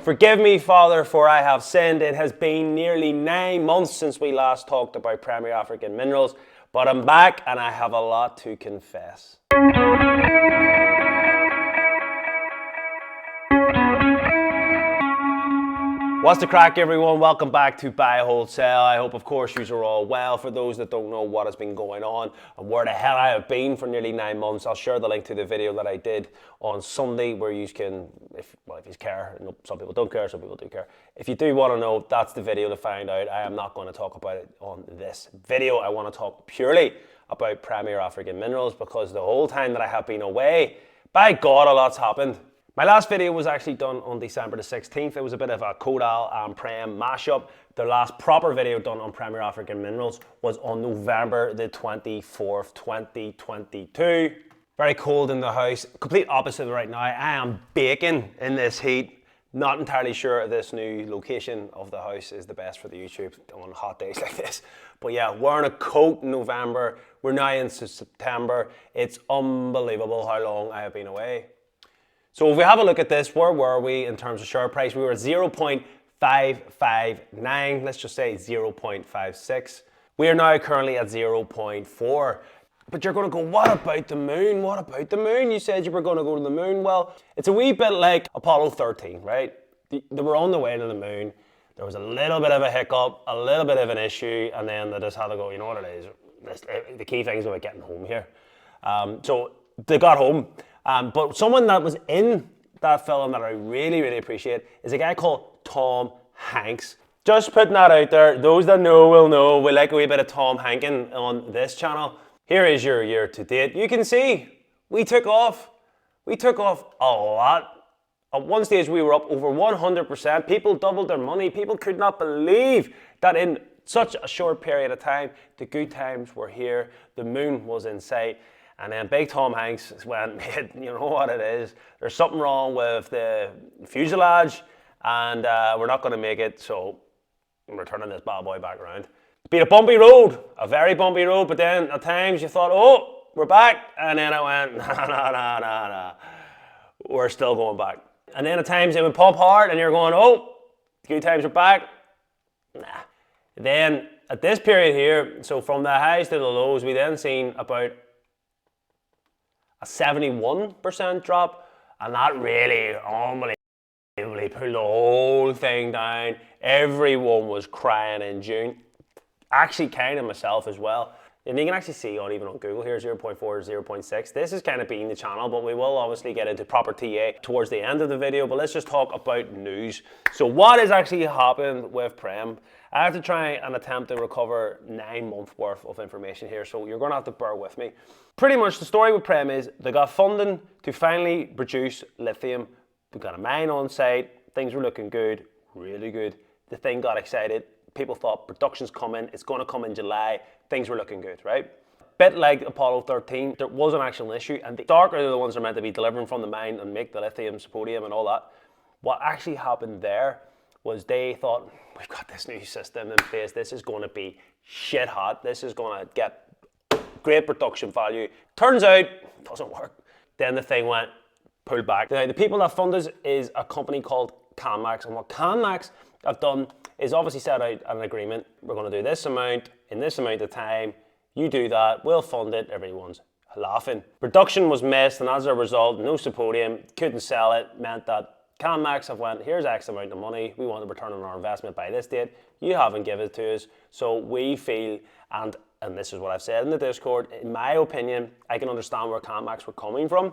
Forgive me, Father, for I have sinned. It has been nearly 9 months since we last talked about primary African minerals, but I'm back and I have a lot to confess. What's the crack, everyone? Welcome back to Buy, Hold, Sell. I hope, of course, you are all well. For those that don't know what has been going on and where the hell I have been for nearly 9 months, I'll share the link to the video that I did on Sunday where you can, if you care, some people don't care, some people do care. If you do want to know, that's the video to find out. I am not going to talk about it on this video. I want to talk purely about Premier African Minerals because the whole time that I have been away, by God, a lot's happened. My last video was actually done on December the 16th. It was a bit of a Codal and Prem mashup. The last proper video done on Premier African Minerals was on November the 24th, 2022. Very cold in the house. Complete opposite right now. I am baking in this heat. Not entirely sure this new location of the house is the best for the YouTube on hot days like this. But yeah, wearing a coat in November. We're now into September. It's unbelievable how long I have been away. So if we have a look at this, where were we in terms of share price? We were at 0.559, let's just say 0.56. We are now currently at 0.4. But you're going to go, what about the moon? What about the moon? You said you were going to go to the moon. Well, it's a wee bit like Apollo 13, right? They were on the way to the moon. There was a little bit of a hiccup, a little bit of an issue, and then they just had to go, you know what it is? The key thing is about getting home here. So they got home. But someone that was in that film that I really, really appreciate is a guy called Tom Hanks. Just putting that out there. Those that know will know. We like a wee bit of Tom Hankin on this channel. Here is your year to date. You can see we took off. We took off a lot. At one stage we were up over 100%. People doubled their money. People could not believe that in such a short period of time, the good times were here. The moon was in sight. And then big Tom Hanks went, you know what it is, there's something wrong with the fuselage and we're not going to make it, so we're turning this bad boy back around. It's been a bumpy road, a very bumpy road, but then at times you thought, oh, we're back, and then I went, nah, we're still going back. And then at times it would pump hard and you're going, oh, good times are back, nah. Then at this period here, so from the highs to the lows, we then seen about a 71% drop, and that really unbelievably pulled the whole thing down. Everyone was crying in June. Actually, kind of myself as well. And you can actually see even on Google here, 0.4, 0.6. This is kind of being the channel, but we will obviously get into proper TA towards the end of the video, but let's just talk about news. So what has actually happened with Prem? I have to try and attempt to recover 9 months worth of information here, so you're gonna have to bear with me. Pretty much the story with Prem is they got funding to finally produce lithium. We got a mine on site, things were looking good, really good. The thing got excited. People thought production's coming, it's gonna come in July, things were looking good, right? Bit like Apollo 13, there was an actual issue, and the dark are the ones that are meant to be delivering from the mine and make the lithium, sodium and all that. What actually happened there was they thought, we've got this new system in place, this is gonna be shit hot, this is gonna get great production value. Turns out, it doesn't work. Then the thing went, pulled back. Now, the people that fund us is a company called CanMax, and what CanMax have done is obviously set out an agreement. We're going to do this amount in this amount of time. You do that, we'll fund it. Everyone's laughing. Production was missed, and as a result, no sodium, couldn't sell it, meant that CanMax have went, here's X amount of money, we want a return on our investment by this date. You haven't given it to us, so we feel, and this is what I've said in the Discord, in my opinion, I can understand where CanMax were coming from.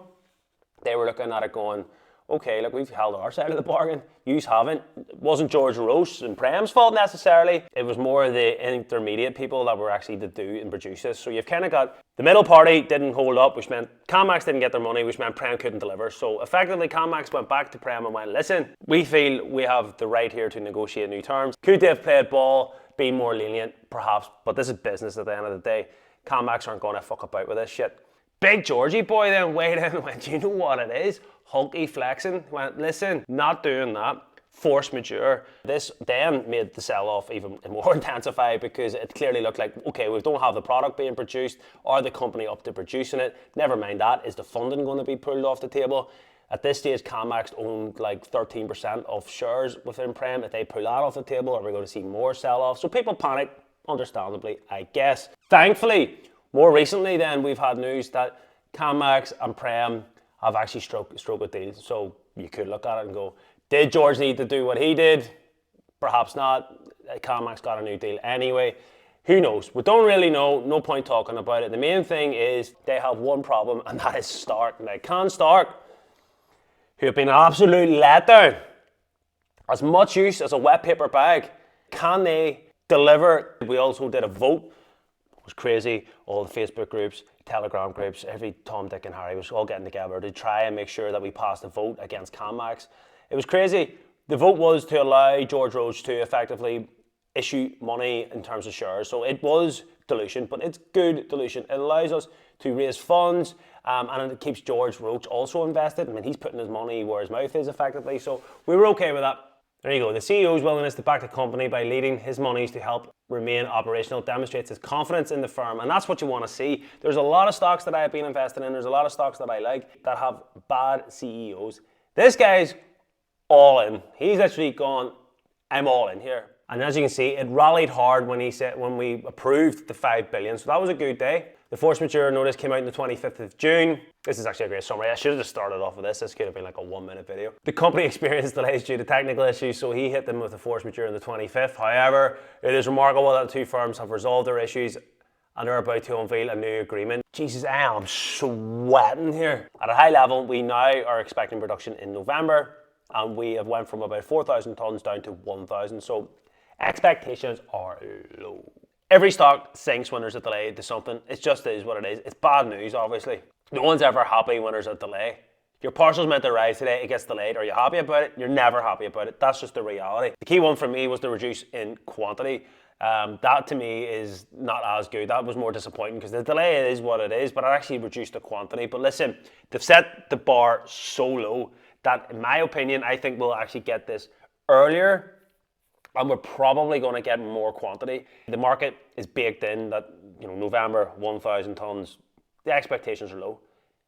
They were looking at it going, okay, look, we've held our side of the bargain. Yous haven't. It wasn't George Roche and Prem's fault necessarily. It was more the intermediate people that were actually to do and produce this. So you've kind of got the middle party didn't hold up, which meant CanMax didn't get their money, which meant Prem couldn't deliver. So effectively, CanMax went back to Prem and went, listen, we feel we have the right here to negotiate new terms. Could they have played ball, be more lenient? Perhaps, but this is business at the end of the day. CanMax aren't going to fuck about with this shit. Big Georgie boy then weighed in and went, you know what it is? Hulky flexing. Went, listen, not doing that. Force majeure. This then made the sell-off even more intensified because it clearly looked like, okay, we don't have the product being produced. Are the company up to producing it? Never mind that. Is the funding going to be pulled off the table? At this stage, CanMax owned like 13% of shares within Prem. If they pull that off the table, are we going to see more sell-off? So people panic, understandably, I guess. Thankfully, more recently then, we've had news that CanMax and Prem have actually struck a deal. So you could look at it and go, did George need to do what he did? Perhaps not. CanMax got a new deal anyway. Who knows? We don't really know. No point talking about it. The main thing is they have one problem, and that is Stark. Now, can Stark, who have been an absolute letdown, as much use as a wet paper bag, can they deliver? We also did a vote. It was crazy. All the Facebook groups, Telegram groups, every Tom, Dick and Harry was all getting together to try and make sure that we passed a vote against CanMax. It was crazy. The vote was to allow George Roach to effectively issue money in terms of shares. So it was dilution, but it's good dilution. It allows us to raise funds, and it keeps George Roach also invested. I mean, he's putting his money where his mouth is effectively, so we were okay with that. There you go. The CEO's willingness to back the company by leading his monies to help remain operational demonstrates his confidence in the firm, and that's what you want to see. There's a lot of stocks that I have been invested in. There's a lot of stocks that I like that have bad CEOs. This guy's all in. He's literally gone, I'm all in here. And as you can see, it rallied hard when we approved the 5 billion. So that was a good day. The force majeure notice came out on the 25th of June. This is actually a great summary. I should have just started off with this. This could have been like a 1-minute video. The company experienced delays due to technical issues, so he hit them with the force majeure on the 25th. However, it is remarkable that the two firms have resolved their issues and are about to unveil a new agreement. Jesus, I am sweating here. At a high level, we now are expecting production in November, and we have went from about 4,000 tons down to 1,000. So expectations are low. Every stock sinks when there's a delay to something. It just is what it is. It's bad news, obviously. No one's ever happy when there's a delay. Your parcel's meant to arrive today, it gets delayed. Are you happy about it? You're never happy about it. That's just the reality. The key one for me was to reduce in quantity. That to me is not as good. That was more disappointing because the delay is what it is, but I actually reduced the quantity. But listen, they've set the bar so low that, in my opinion, I think we'll actually get this earlier, and we're probably going to get more quantity. The market is baked in that, November, 1,000 tons, the expectations are low.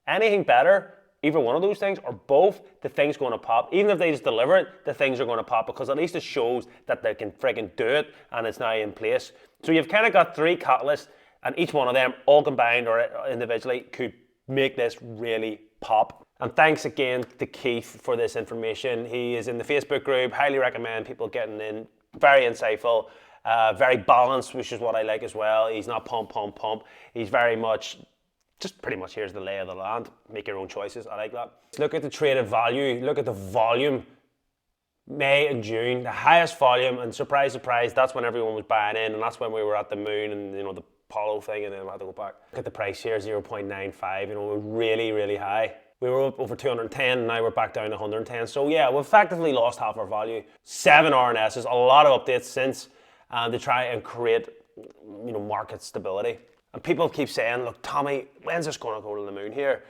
Anything better, either one of those things or both, the thing's going to pop. Even if they just deliver it, the things are going to pop because at least it shows that they can friggin' do it and it's now in place. So you've kind of got 3 catalysts, and each one of them, all combined or individually, could make this really pop. And thanks again to Keith for this information. He is in the Facebook group. Highly recommend people getting in. Very insightful, very balanced, which is what I like as well. He's not pump. He's very much, just pretty much here's the lay of the land. Make your own choices. I like that. Look at the traded value. Look at the volume. May and June, the highest volume, and surprise, surprise, that's when everyone was buying in, and that's when we were at the moon and the Apollo thing, and then I had to go back. Look at the price here, 0.95. We're really, really high. We were up over 210, and now we're back down to 110. So yeah, we've effectively lost half our value. 7 RNSs, a lot of updates since to try and create, market stability. And people keep saying, look, Tommy, when's this going to go to the moon here?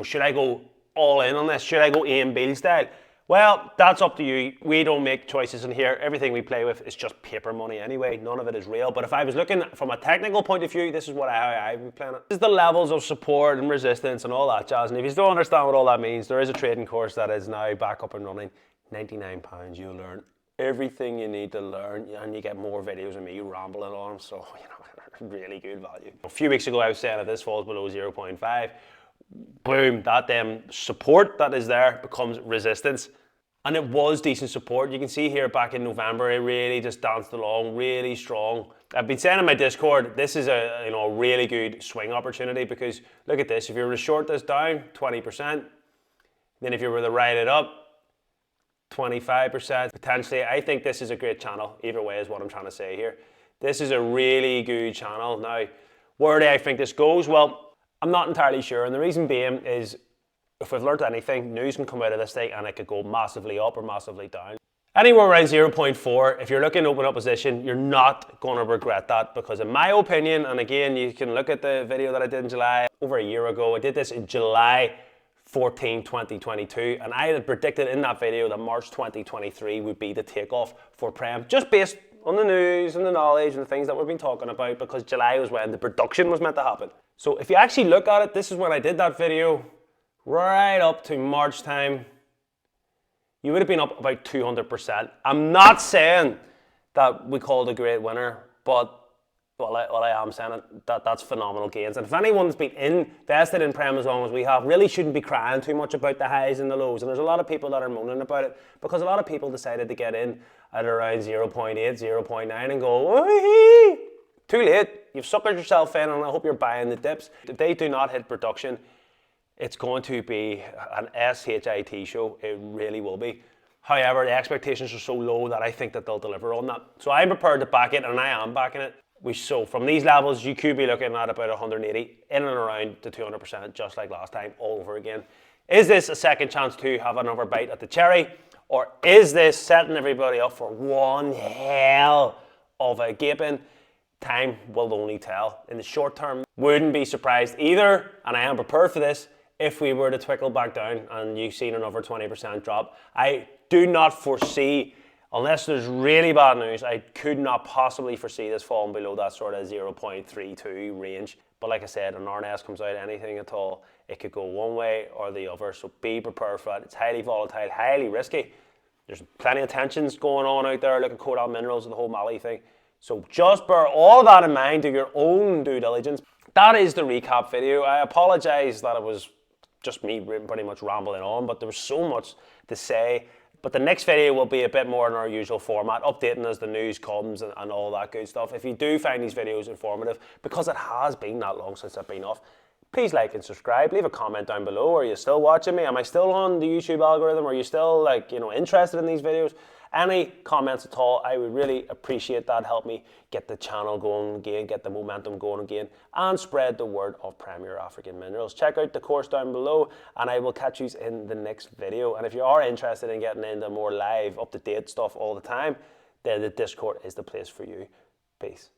Should I go all in on this? Should I go A and B style? Well, that's up to you. We don't make choices in here. Everything we play with is just paper money anyway. None of it is real. But if I was looking from a technical point of view, this is how I would be playing it. This is the levels of support and resistance and all that jazz. And if you don't understand what all that means, there is a trading course that is now back up and running. £99. You'll learn everything you need to learn, and you get more videos of me rambling on. So, really good value. A few weeks ago, I was saying if this falls below 0.5, boom, that support that is there becomes resistance. And it was decent support. You can see here back in November, it really just danced along really strong. I've been saying in my Discord, this is a really good swing opportunity because look at this. If you were to short this down, 20%. Then if you were to ride it up, 25%. Potentially, I think this is a great channel. Either way is what I'm trying to say here. This is a really good channel. Now, where do I think this goes? Well, I'm not entirely sure, and the reason being is if we've learned anything, news can come out of this thing and it could go massively up or massively down. Anywhere around 0.4, if you're looking to open up position, you're not going to regret that because in my opinion, and again, you can look at the video that I did in July, over a year ago, I did this in July 14, 2022, and I had predicted in that video that March 2023 would be the takeoff for Prem, just based on the news and the knowledge and the things that we've been talking about because July was when the production was meant to happen. So if you actually look at it, this is when I did that video. right up to March time, you would have been up about 200%. I'm not saying that we called a great winner, but well, I am saying it, that's phenomenal gains. And if anyone's been invested in Prem as long as we have, really shouldn't be crying too much about the highs and the lows. And there's a lot of people that are moaning about it because a lot of people decided to get in at around 0.8, 0.9 and go, oh, too late. You've suckered yourself in, and I hope you're buying the dips. If they do not hit production, it's going to be an SHIT show. It really will be. However, the expectations are so low that I think that they'll deliver on that. So I'm prepared to back it, and I am backing it. So from these levels, you could be looking at about 180, in and around the 200%, just like last time, all over again. Is this a second chance to have another bite at the cherry? Or is this setting everybody up for one hell of a gaping? Time will only tell. In the short term, wouldn't be surprised either, and I am prepared for this, if we were to trickle back down and you've seen another 20% drop. I do not foresee, unless there's really bad news, I could not possibly foresee this falling below that sort of 0.32 range. But like I said, an RNS comes out, anything at all, it could go one way or the other, so be prepared for that. It's highly volatile, highly risky. There's plenty of tensions going on out there, look at Coral Minerals and the whole Mali thing. So just bear all that in mind, do your own due diligence. That is the recap video. I apologize that it was just me pretty much rambling on, but there was so much to say. But the next video will be a bit more in our usual format, updating as the news comes and all that good stuff. If you do find these videos informative, because it has been that long since I've been off, please like and subscribe. Leave a comment down below. Are you still watching me? Am I still on the YouTube algorithm? Are you still interested in these videos? Any comments at all, I would really appreciate that. Help me get the channel going again, get the momentum going again, and spread the word of Premier African Minerals. Check out the course down below, and I will catch you in the next video. And if you are interested in getting into more live, up-to-date stuff all the time, then the Discord is the place for you. Peace.